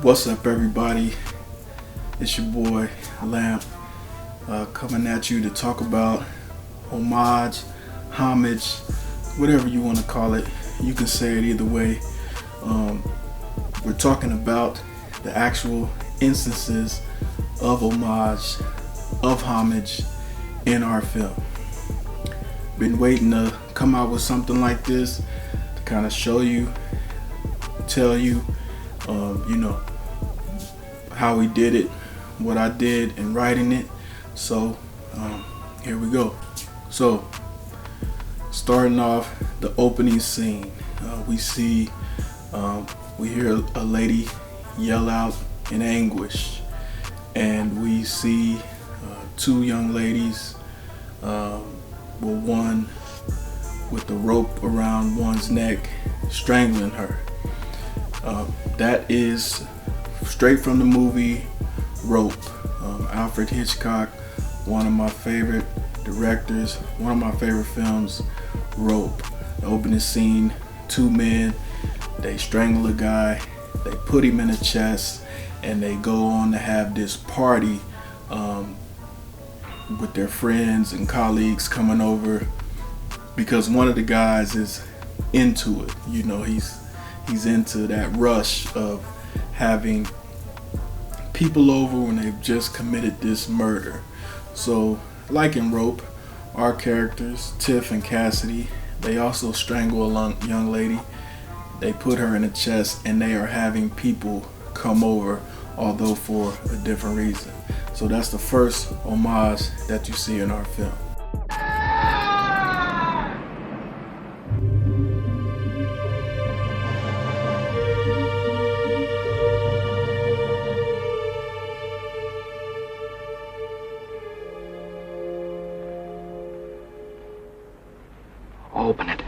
What's up, everybody? It's your boy Lamp, coming at you to talk about homage, homage, whatever you want to call it. You can say it either way. We're talking about the actual instances of homage, of homage in our film. Been waiting to come out with something like this to kind of show you, tell you, how we did it, what I did in writing it. So here we go. So starting off the opening scene, we hear a lady yell out in anguish, and we see two young ladies, one with the rope around one's neck, strangling her. That is straight from the movie Rope. Alfred Hitchcock, one of my favorite directors, one of my favorite films, Rope. The opening scene, two men, they strangle a guy, they put him in a chest, and they go on to have this party with their friends and colleagues coming over, because one of the guys is into it. He's into that rush of having people over when they've just committed this murder. So, like in Rope, our characters, Tiff and Cassidy, they also strangle a young lady. They put her in a chest, and they are having people come over, although for a different reason. So that's the first homage that you see in our film. Open it.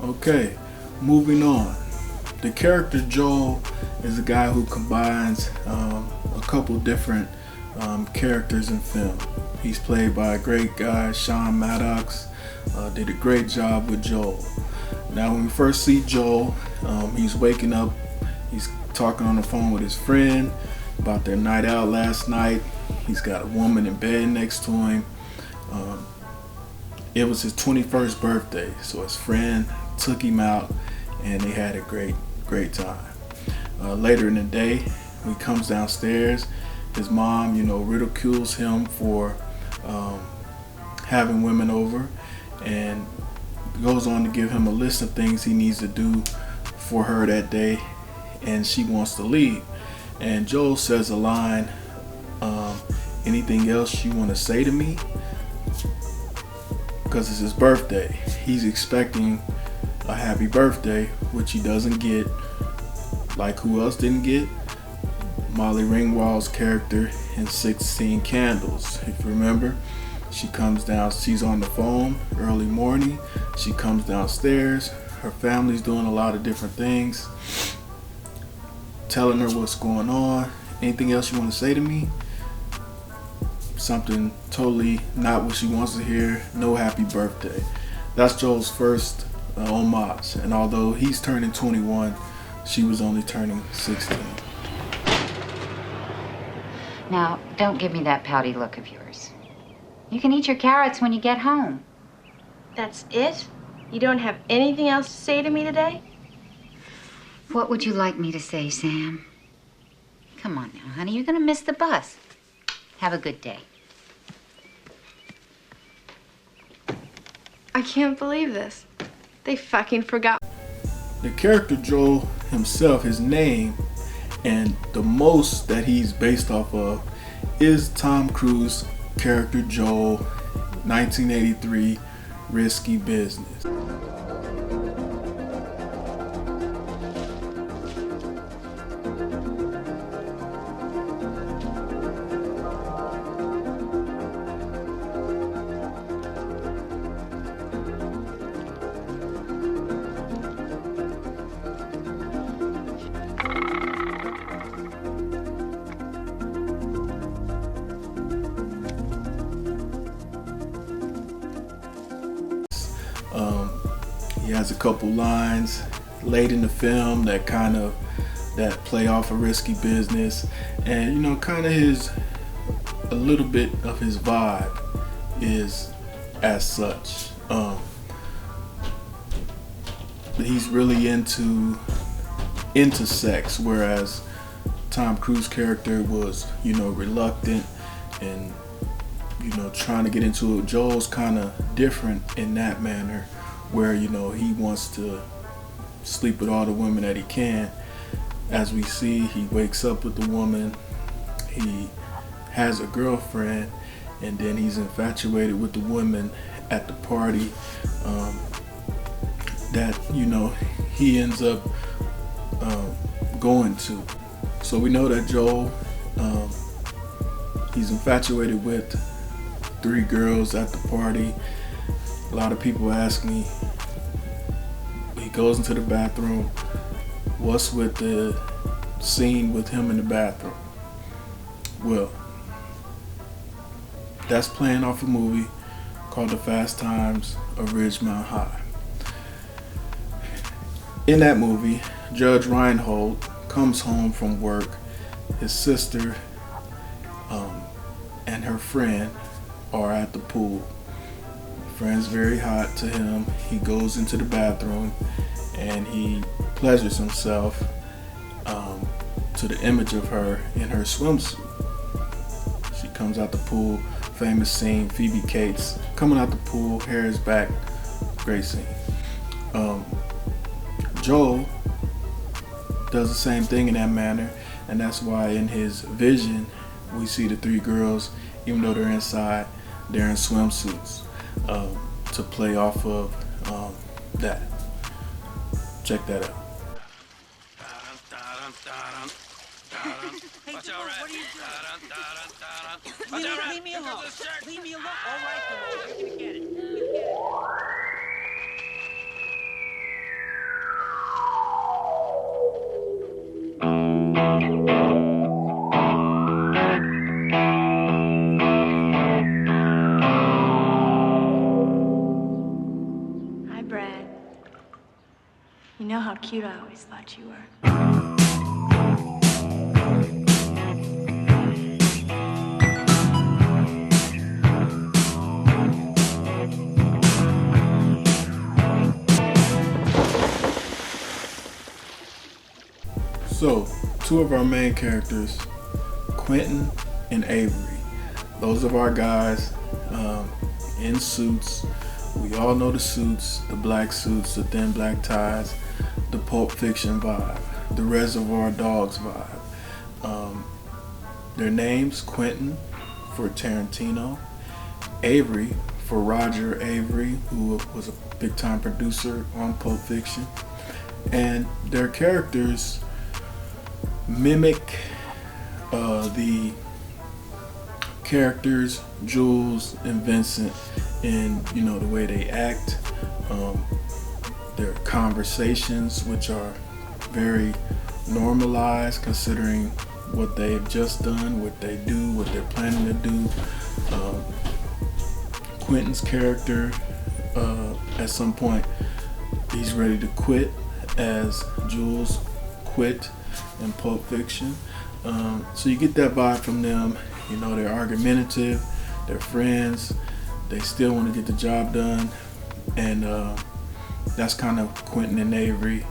Okay, moving on. The character Joel is a guy who combines a couple different characters in film. He's played by a great guy, Sean Maddox. Did a great job with Joel. Now, when we first see Joel, he's waking up. He's talking on the phone with his friend about their night out last night. He's got a woman in bed next to him. It was his 21st birthday, so his friend took him out, and they had a great time. Later in the day, when he comes downstairs, his mom, ridicules him for having women over, and goes on to give him a list of things he needs to do for her that day, and she wants to leave. And Joel says a line, anything else you want to say to me? Because it's his birthday. He's expecting a happy birthday, which he doesn't get. Like who else didn't get? Molly Ringwald's character in 16 Candles. If you remember, she comes down, she's on the phone early morning. She comes downstairs. Her family's doing a lot of different things, telling her what's going on. Anything else you want to say to me? Something totally not what she wants to hear. No happy birthday. That's Joel's first homage. And although he's turning 21, she was only turning 16. Now, don't give me that pouty look of yours. You can eat your carrots when you get home. That's it? You don't have anything else to say to me today? What would you like me to say, Sam? Come on now, honey. You're gonna miss the bus. Have a good day. I can't believe this. They fucking forgot. The character Joel himself, his name, and the most that he's based off of is Tom Cruise's character Joel, 1983, Risky Business. has a couple lines late in the film that play off a risky business, and kind of a little bit of his vibe is as such. He's really into sex, whereas Tom Cruise's character was reluctant and trying to get into it. Joel's kind of different in that manner, where he wants to sleep with all the women that he can. As we see, he wakes up with the woman, he has a girlfriend, and then he's infatuated with the woman at the party that he ends up going to. So we know that Joel, he's infatuated with 3 girls at the party. A lot of people ask me, he goes into the bathroom, what's with the scene with him in the bathroom? Well, that's playing off a movie called The Fast Times of Ridgemont High. In that movie, Judge Reinhold comes home from work. His sister and her friend are at the pool. The friend's very hot to him. He goes into the bathroom and he pleasures himself to the image of her in her swimsuit. She comes out the pool, famous scene, Phoebe Cates coming out the pool, hair is back, great scene. Joel does the same thing in that manner, and that's why in his vision we see the 3 girls, even though they're inside, they're in swimsuits, to play off of that. Check that out. Hey, Joel, what are you doing? Leave me alone. Leave me alone. All right, come on. I'm gonna get it. Hi, Brad. You know how cute I always thought you were. So, 2 of our main characters, Quentin and Avery. Those of our guys in suits. We all know the suits, the black suits, the thin black ties, the Pulp Fiction vibe, the Reservoir Dogs vibe. Their names, Quentin for Tarantino, Avery for Roger Avery, who was a big time producer on Pulp Fiction. And their characters mimic the characters Jules and Vincent in the way they act, their conversations, which are very normalized considering what they've just done, what they do, what they're planning to do. Quentin's character, at some point, he's ready to quit, as Jules quit in Pulp Fiction. So you get that vibe from them. They're argumentative, they're friends, they still want to get the job done, and that's kind of Quentin and Avery,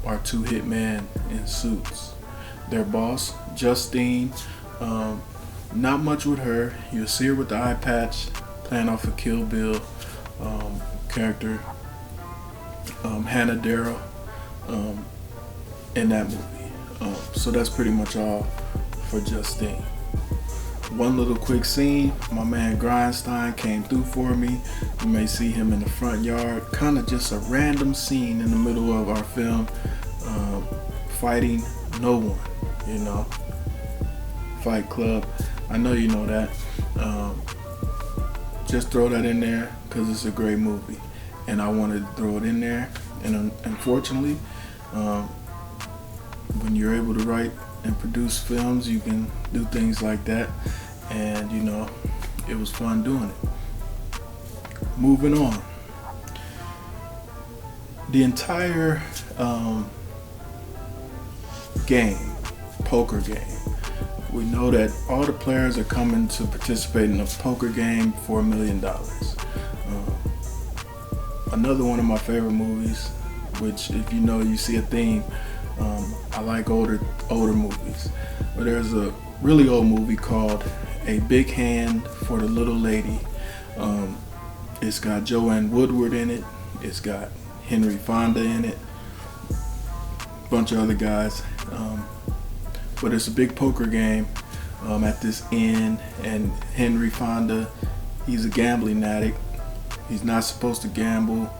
our 2 hitmen in suits. Their boss, Justine, not much with her. You'll see her with the eye patch, playing off a Kill Bill character, Hannah Darrow, in that movie. So that's pretty much all for Justine. One little quick scene, my man Grindstein came through for me. You may see him in the front yard, kind of just a random scene in the middle of our film, fighting no one, Fight Club. I know you know that. Just throw that in there because it's a great movie, and I wanted to throw it in there. And unfortunately, when you're able to write and produce films, you can do things like that, and it was fun doing it. Moving on. The entire game, poker game, we know that all the players are coming to participate in a poker game for $1 million. Another one of my favorite movies, which if you know, you see a theme. I like older movies, but there's a really old movie called A Big Hand for the Little Lady. It's got Joanne Woodward in it. It's got Henry Fonda in it. A bunch of other guys. But it's a big poker game at this inn, and Henry Fonda, he's a gambling addict. He's not supposed to gamble.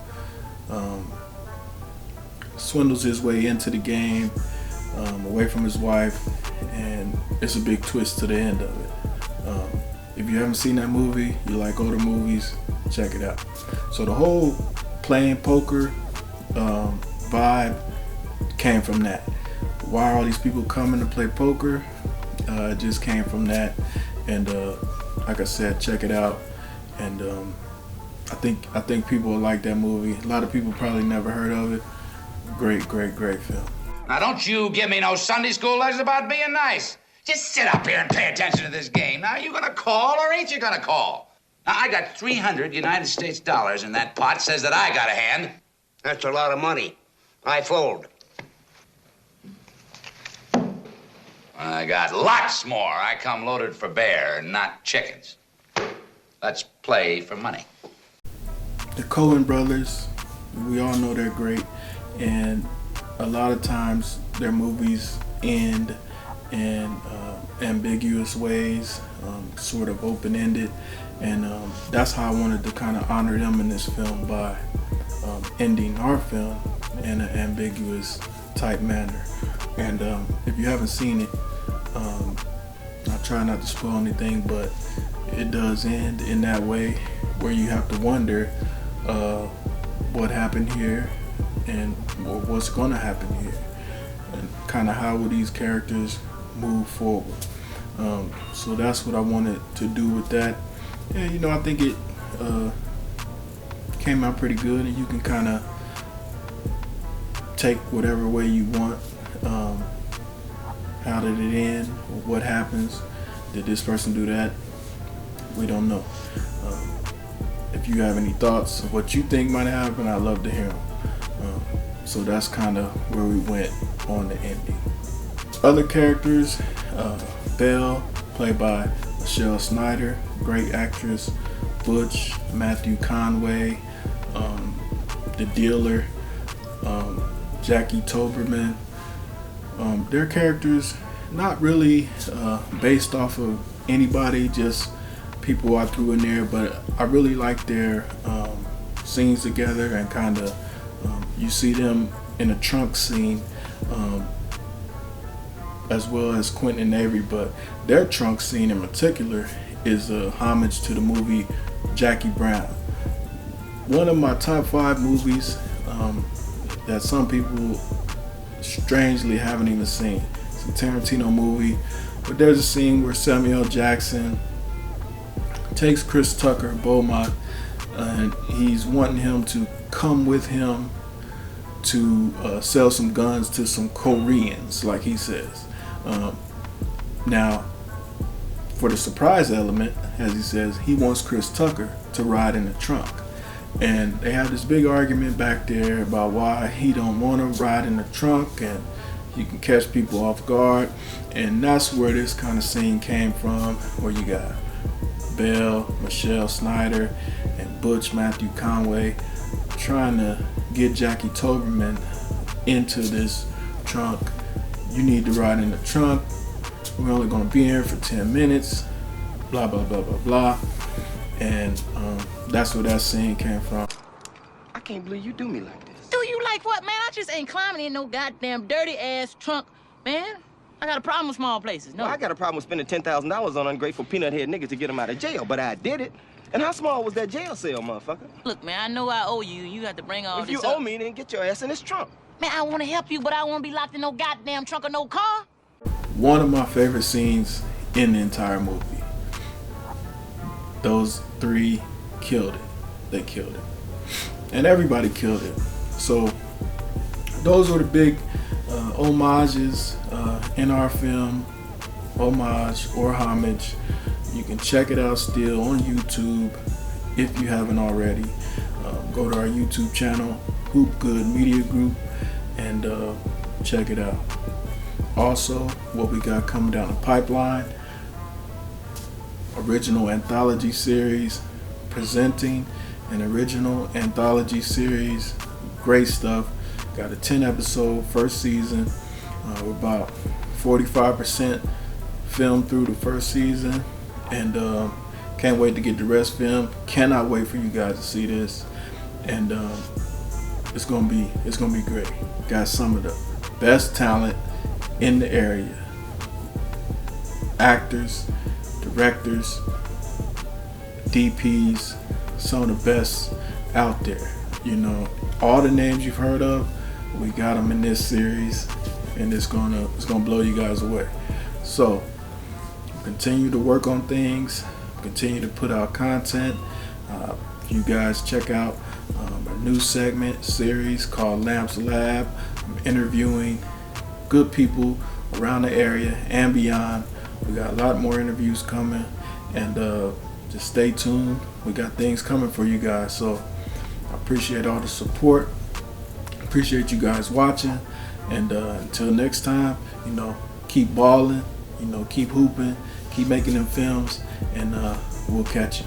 Swindles his way into the game, away from his wife, and it's a big twist to the end of it. If you haven't seen that movie, you like older movies, check it out. So the whole playing poker vibe came from that. Why are all these people coming to play poker? It just came from that, and like I said, check it out. And I think people will like that movie. A lot of people probably never heard of it. Great film. Now, don't you give me no Sunday school lessons about being nice. Just sit up here and pay attention to this game. Now, you gonna call or ain't you gonna call? Now, I got 300 United States dollars in that pot. Says that I got a hand. That's a lot of money. I fold. I got lots more. I come loaded for bear and not chickens. Let's play for money. The Coen brothers, we all know they're great, and a lot of times their movies end in ambiguous ways, sort of open-ended, and that's how I wanted to kind of honor them in this film by ending our film in an ambiguous type manner. And if you haven't seen it, I try not to spoil anything, but it does end in that way where you have to wonder what happened here and what's going to happen here, and kind of how will these characters move forward. So that's what I wanted to do with that. And you know, I think it came out pretty good, and you can kind of take whatever way you want. How did it end? What happens? Did this person do that? We don't know. If you have any thoughts of what you think might happen, I'd love to hear them. So that's kind of where we went on the ending. Other characters, Belle, played by Michelle Snyder, great actress. Butch, Matthew Conway, the dealer, Jackie Toberman. Their characters not really based off of anybody, just people I threw in there, but I really like their scenes together, and kind of you see them in a trunk scene, as well as Quentin and Avery, but their trunk scene in particular is a homage to the movie Jackie Brown. One of my top 5 movies that some people strangely haven't even seen. It's a Tarantino movie, but there's a scene where Samuel Jackson takes Chris Tucker, Beaumont, and he's wanting him to come with him to sell some guns to some Koreans, like he says. Now, for the surprise element, as he says, he wants Chris Tucker to ride in the trunk. And they have this big argument back there about why he don't want to ride in the trunk, and you can catch people off guard. And that's where this kind of scene came from, where you got Belle, Michelle Snyder, and Butch, Matthew Conway trying to get Jackie Toberman into this trunk. You need to ride in the trunk. We're only going to be here for 10 minutes. Blah, blah, blah, blah, blah. And that's where that scene came from. I can't believe you do me like this. Do you like what, man? I just ain't climbing in no goddamn dirty ass trunk, man. I got a problem with small places. No. Well, I got a problem with spending $10,000 on ungrateful peanut head niggas to get them out of jail, but I did it. And how small was that jail cell, motherfucker? Look, man, I know I owe you. You got to bring all If this you up. owe me, then get your ass in this trunk. Man, I want to help you, but I want to be locked in no goddamn trunk of no car. One of my favorite scenes in the entire movie. Those 3 killed it. They killed it. And everybody killed it. So those are the big homages in our film, Homage or Homage. You can check it out still on YouTube if you haven't already. Go to our YouTube channel, Hoop Good Media Group, and check it out. Also, what we got coming down the pipeline, original anthology series, presenting an original anthology series. Great stuff. Got a 10 episode first season. We're about 45% filmed through the first season, and can't wait to get the rest filmed. Cannot wait for you guys to see this, and it's gonna be great. Got some of the best talent in the area, actors, directors, DPs, some of the best out there. You know, all the names you've heard of, we got them in this series, and it's gonna blow you guys away. So continue to work on things, continue to put out content. You guys check out a new segment series called Lamps Lab. I'm interviewing good people around the area and beyond. We got a lot more interviews coming, and just stay tuned. We got things coming for you guys. So I appreciate all the support. Appreciate you guys watching, and until next time, you know, keep balling, you know, keep hooping, keep making them films, and we'll catch you.